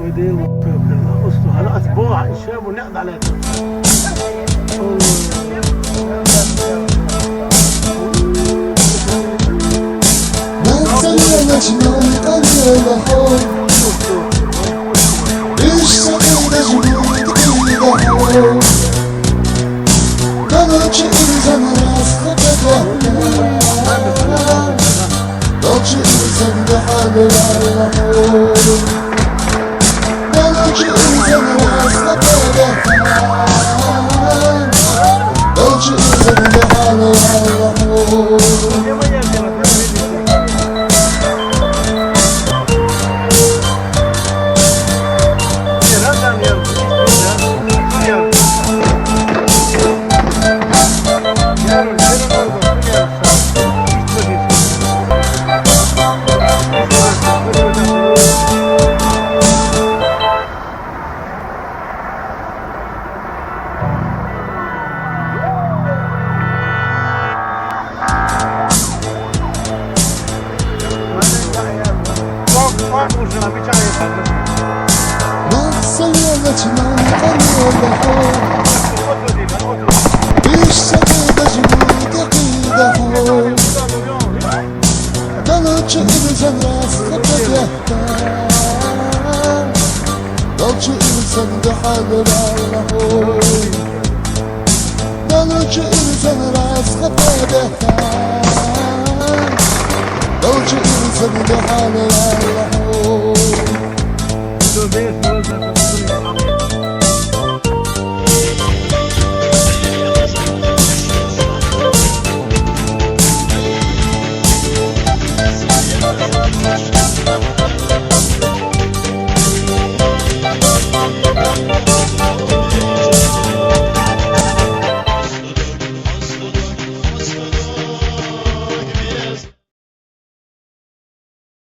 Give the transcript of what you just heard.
ودي وقصته هلا اسبوع الشاب ونقض عليك. ما تسلمش من قلبي الحب اشتقيت جنودك إذا حول ضلت إنسان راس خطبك ضلت إنسان بحال العالم ضلت إنسان راس خطبك ضلت إنسان بحال العالم ما تسلمت من قلبي الحب اشتقيت جنودك إذا حول ضلت إنسان راس خطبك ضلت إنسان بحال العالم ضلت إنسان راس خطبك ضلت إنسان بحال العالم